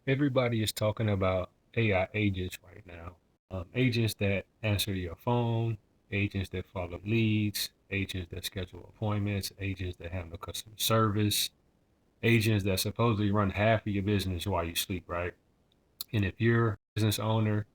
Everybody is talking about AI agents right now. Agents that answer your phone, agents that follow leads, agents that schedule appointments, agents that handle customer service, agents that supposedly run half of your business while you sleep, right? And if you're a business owner,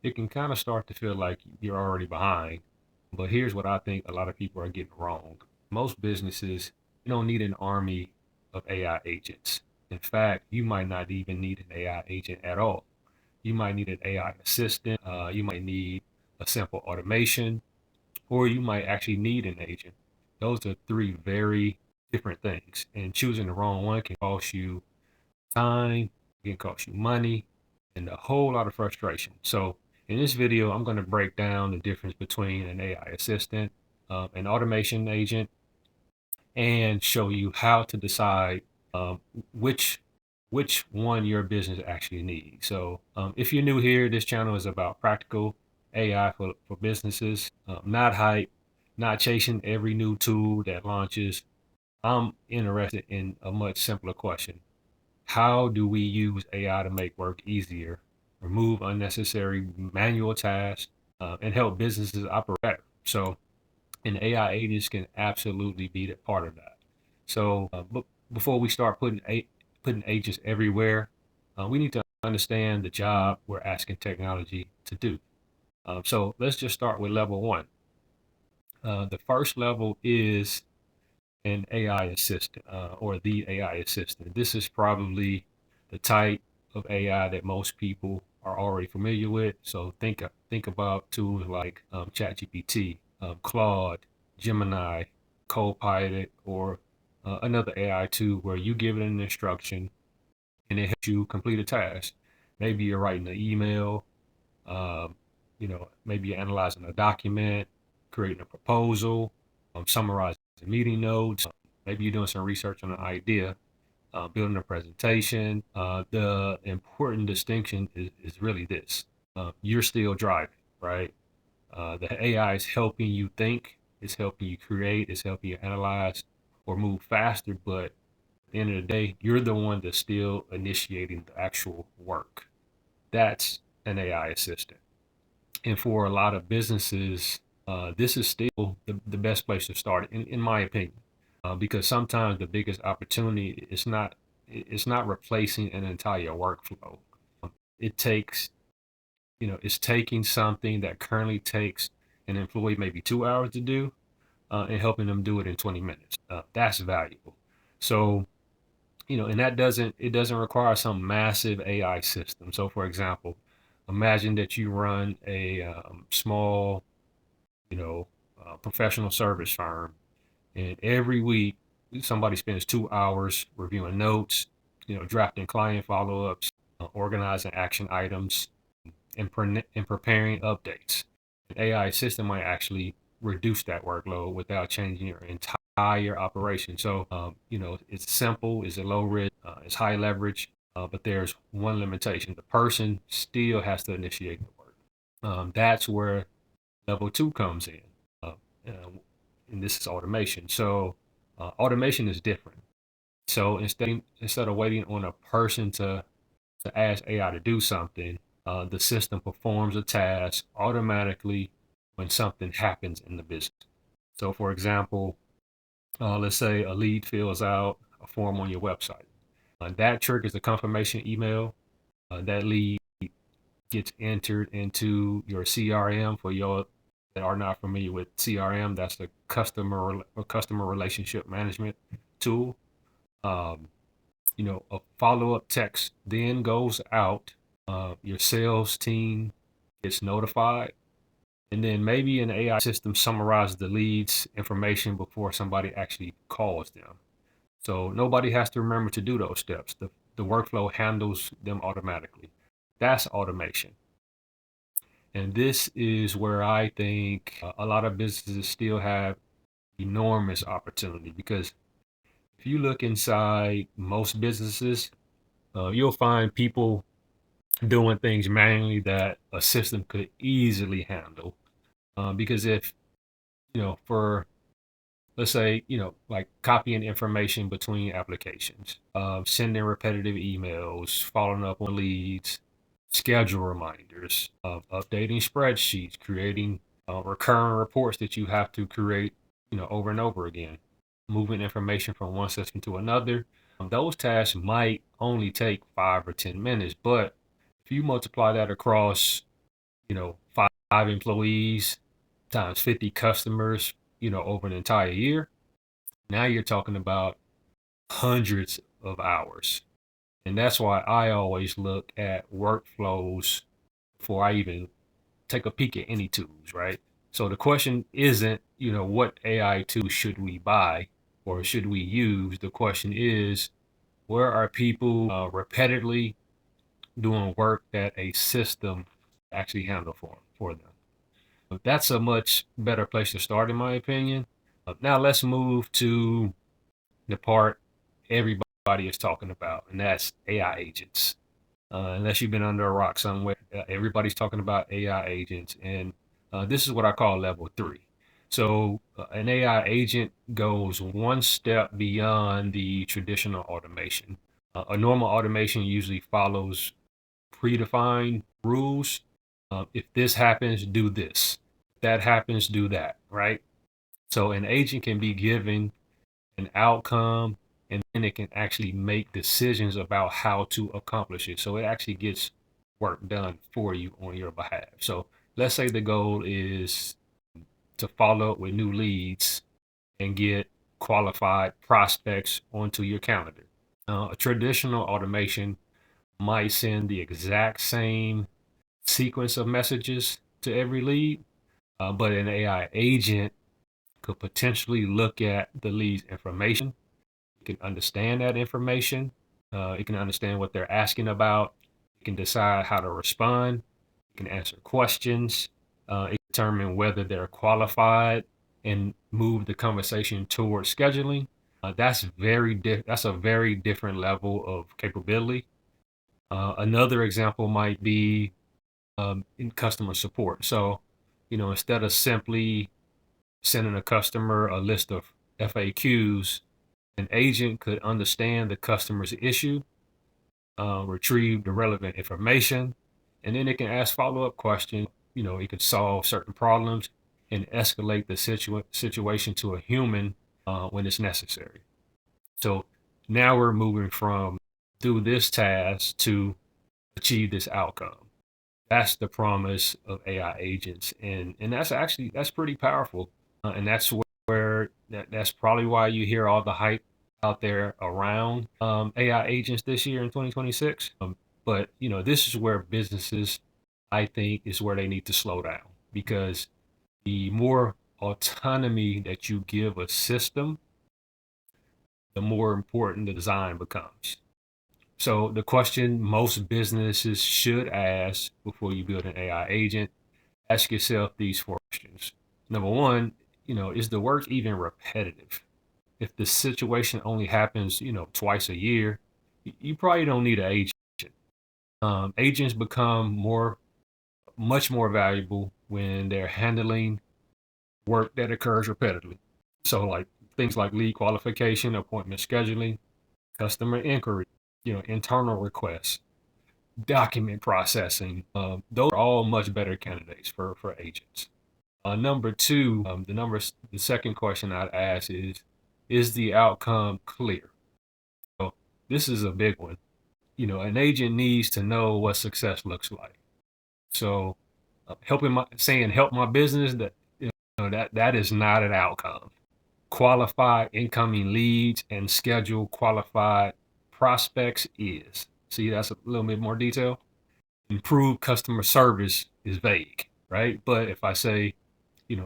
it can kind of start to feel like you're already behind. But here's what I think a lot of people are getting wrong. Most businesses, you don't need an army of AI agents. In fact, you might not even need an AI agent at all. You might need an AI assistant. You might need a simple automation, or you might actually need an agent. Those are three very different things. And choosing the wrong one can cost you time, it can cost you money, and a whole lot of frustration. So in this video, I'm going to break down the difference between an AI assistant, an automation agent, and show you how to decide um, which which one your business actually needs. So if you're new here, this channel is about practical AI for businesses, not hype, not chasing every new tool that launches. I'm interested in a much simpler question. How do we use AI to make work easier, remove unnecessary manual tasks, and help businesses operate better? So, and AI agents can absolutely be a part of that. So, but before we start putting agents everywhere, we need to understand the job we're asking technology to do. So let's just start with level one. The first level is an AI assistant or the AI assistant. This is probably the type of AI that most people are already familiar with. So think about tools like ChatGPT, Claude, Gemini, Copilot, or another AI tool where you give it an instruction and it helps you complete a task. Maybe you're writing an email, um, maybe you're analyzing a document, creating a proposal, summarizing meeting notes. Maybe you're doing some research on an idea, building a presentation. The important distinction is really this: you're still driving, right? The AI is helping you think, it's helping you create, it's helping you analyze or move faster. But at the end of the day, you're the one that's still initiating the actual work. That's an AI assistant. And for a lot of businesses, this is still the best place to start, in my opinion, because sometimes the biggest opportunity is not it's not replacing an entire workflow. It takes it's taking something that currently takes an employee maybe 2 hours to do, and helping them do it in 20 minutes. That's valuable. So and that doesn't require some massive AI system. So for example, imagine that you run a small you know professional service firm, and every week somebody spends 2 hours reviewing notes, drafting client follow-ups, organizing action items, and preparing updates. An AI system might actually reduce that workload without changing your entire operation. So, it's simple, it's a low risk, it's high leverage, but there's one limitation. The person still has to initiate the work. That's where level two comes in. Uh, uh, and this is automation. So, automation is different. So instead of waiting on a person to ask AI to do something, the system performs a task automatically when something happens in the business. So, for example, let's say a lead fills out a form on your website. That triggers a confirmation email. That lead gets entered into your CRM. For your that are not familiar with CRM, that's the customer relationship management tool. Um, a follow-up text then goes out. Your sales team gets notified, and then maybe an AI system summarizes the leads information before somebody actually calls them. So nobody has to remember to do those steps. The workflow handles them automatically. That's automation. And this is where I think a lot of businesses still have enormous opportunity, because if you look inside most businesses, you'll find people doing things manually that a system could easily handle. Because if, for let's say, like copying information between applications, sending repetitive emails, following up on leads, schedule reminders, updating spreadsheets, creating recurring reports that you have to create, over and over again, moving information from one system to another. Those tasks might only take 5 or 10 minutes, but if you multiply that across, five employees times 50 customers, over an entire year, now you're talking about hundreds of hours. And that's why I always look at workflows before I even take a peek at any tools, right? So the question isn't, what AI tools should we buy or should we use? The question is, where are people repetitively doing work that a system actually handle for them? That's a much better place to start, in my opinion. Now let's move to the part everybody is talking about, and that's AI agents. Unless you've been under a rock somewhere, everybody's talking about AI agents, and this is what I call level three. So, an AI agent goes one step beyond the traditional automation. A normal automation usually follows predefined rules. If this happens, do this. If that happens, do that, right? So, an agent can be given an outcome, and then it can actually make decisions about how to accomplish it. So it actually gets work done for you on your behalf. So let's say the goal is to follow up with new leads and get qualified prospects onto your calendar. A traditional automation might send the exact same sequence of messages to every lead, but an AI agent could potentially look at the lead's information. It can understand that information. It can understand what they're asking about. It can decide how to respond. It can answer questions. It can determine whether they're qualified and move the conversation towards scheduling. That's a very different level of capability. Another example might be in customer support. So, instead of simply sending a customer a list of FAQs, an agent could understand the customer's issue, retrieve the relevant information, and then it can ask follow-up questions. It could solve certain problems and escalate the situation to a human when it's necessary. So now we're moving from do this task to achieve this outcome. That's the promise of AI agents, and that's pretty powerful, and that's probably why you hear all the hype out there around AI agents this year in 2026. But this is where businesses, I think, is where they need to slow down, because the more autonomy that you give a system, the more important the design becomes. So the question most businesses should ask before you build an AI agent, ask yourself these four questions. Number one, is the work even repetitive? If the situation only happens, twice a year, you probably don't need an agent. Agents become much more valuable when they're handling work that occurs repetitively. So like things like lead qualification, appointment scheduling, customer inquiry, internal requests, document processing. Those are all much better candidates for agents. Number two, the second question I'd ask is the outcome clear? So this is a big one. An agent needs to know what success looks like. So saying help my business, that is not an outcome. Qualified incoming leads and schedule qualified prospects is. See, that's a little bit more detail. Improve customer service is vague, right? But if I say,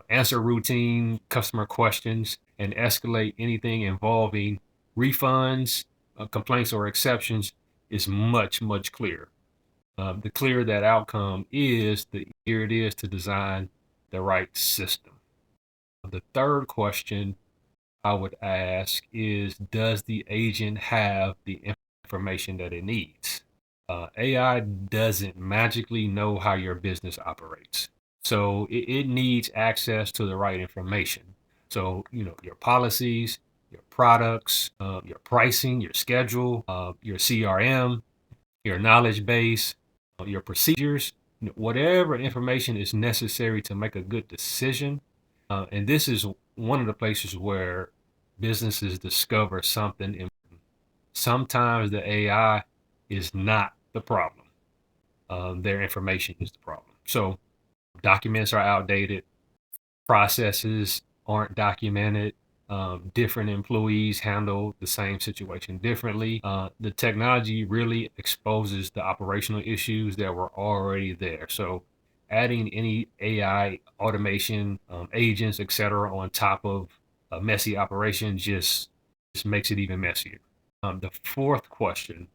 answer routine customer questions and escalate anything involving refunds, complaints, or exceptions, is much, much clearer. The clearer that outcome is, the easier it is to design the right system. The third question I would ask is, does the agent have the information that it needs? AI doesn't magically know how your business operates. So it needs access to the right information. So, your policies, your products, your pricing, your schedule, your CRM, your knowledge base, your procedures, whatever information is necessary to make a good decision. And this is one of the places where businesses discover something important. Sometimes the AI is not the problem. Their information is the problem. So documents are outdated, processes aren't documented. Different employees handle the same situation differently. The technology really exposes the operational issues that were already there. So adding any AI automation, agents, etc., on top of a messy operation just makes it even messier. The fourth question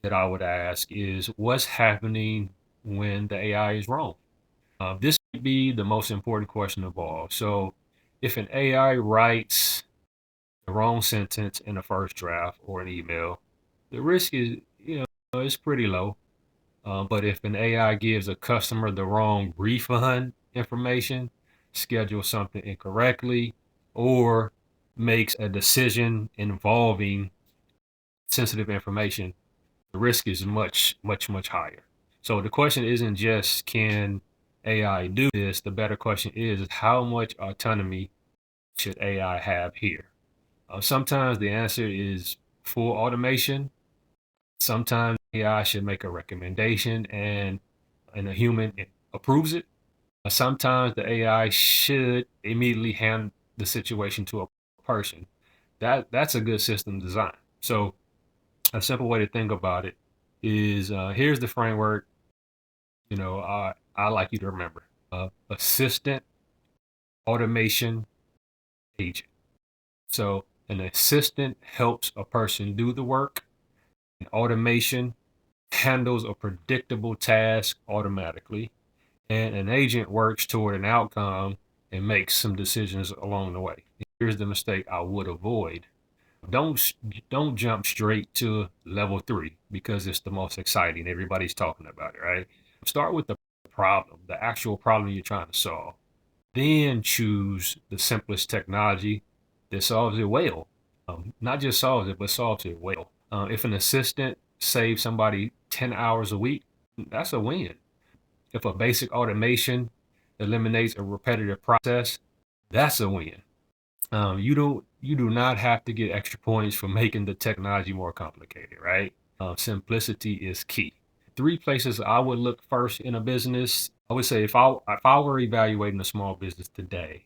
that I would ask is, what's happening when the AI is wrong? This might be the most important question of all. So, if an AI writes the wrong sentence in a first draft or an email, the risk is, it's pretty low. But if an AI gives a customer the wrong refund information, schedules something incorrectly, or makes a decision involving sensitive information, the risk is much, much, much higher. So the question isn't just, can AI do this? The better question is how much autonomy should AI have here? Sometimes the answer is full automation. Sometimes AI should make a recommendation and a human approves it. Sometimes the AI should immediately hand the situation to a person. That's a good system design. So a simple way to think about it is, here's the framework. I like you to remember: assistant, automation, agent. So an assistant helps a person do the work. An automation handles a predictable task automatically, and an agent works toward an outcome and makes some decisions along the way. Here's the mistake I would avoid: don't don't jump straight to level 3 because it's the most exciting. Everybody's talking about it, right? Start with the problem, the actual problem you're trying to solve. Then choose the simplest technology that solves it well. Not just solves it, but solves it well. If an assistant saves somebody 10 hours a week, that's a win. If a basic automation eliminates a repetitive process, that's a win. You do not have to get extra points for making the technology more complicated, right? Simplicity is key. Three places I would look first in a business. I would say, if I were evaluating a small business today,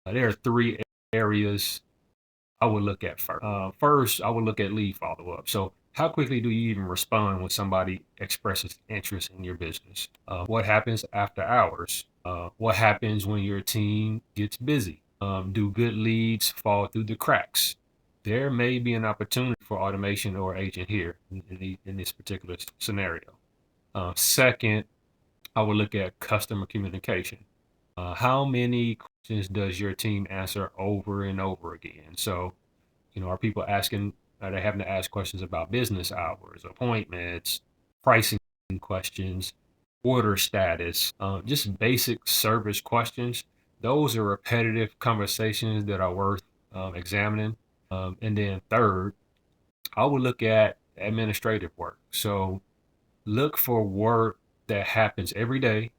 there are three areas I would look at first. First, I would look at lead follow up. So, how quickly do you even respond when somebody expresses interest in your business? What happens after hours? What happens when your team gets busy? Do good leads fall through the cracks? There may be an opportunity for automation or agent here in this particular scenario. Second, I would look at customer communication. How many questions does your team answer over and over again? So, are people asking, are they having to ask questions about business hours, appointments, pricing questions, order status, just basic service questions? Those are repetitive conversations that are worth examining. And then third, I would look at administrative work. So look for work that happens every day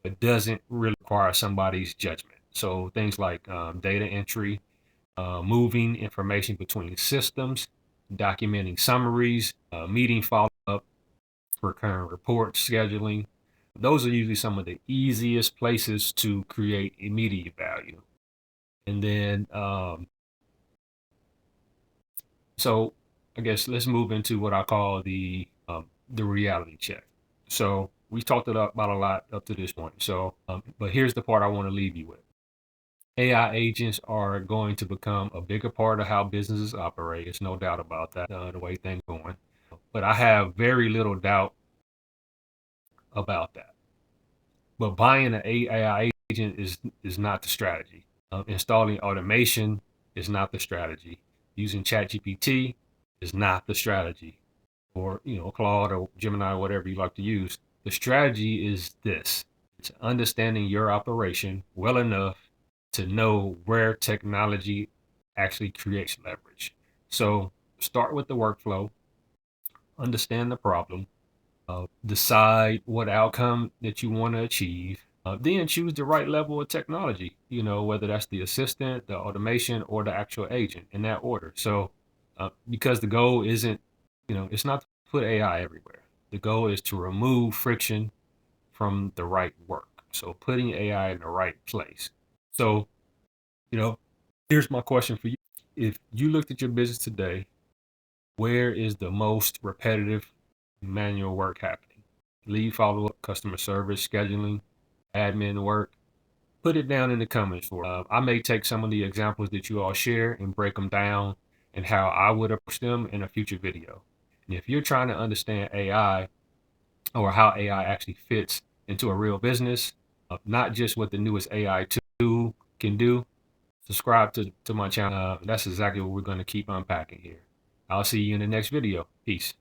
but doesn't really require somebody's judgment. So things like data entry, moving information between systems, documenting summaries, meeting follow up, recurring report scheduling. Those are usually some of the easiest places to create immediate value. And then, so I guess let's move into what I call the reality check. So we talked about a lot up to this point. So, but here's the part I want to leave you with. AI agents are going to become a bigger part of how businesses operate. There's no doubt about that, the way things are going. But I have very little doubt about that. But buying an AI agent is not the strategy. Installing automation is not the strategy. Using ChatGPT is not the strategy, or Claude or Gemini, or whatever you like to use. The strategy is this: it's understanding your operation well enough to know where technology actually creates leverage. So start with the workflow, understand the problem, decide what outcome that you want to achieve, then choose the right level of technology, whether that's the assistant, the automation, or the actual agent in that order. So, because the goal isn't, it's not to put AI everywhere. The goal is to remove friction from the right work. So, putting AI in the right place. So, you know, here's my question for you. If you looked at your business today, where is the most repetitive manual work happening? Lead follow up, customer service, scheduling, admin work. Put it down in the comments for. I may take some of the examples that you all share and break them down and how I would approach them in a future video. And if you're trying to understand AI or how AI actually fits into a real business, not just what the newest AI tool can do, subscribe to my channel. That's exactly what we're going to keep unpacking here. I'll see you in the next video. Peace.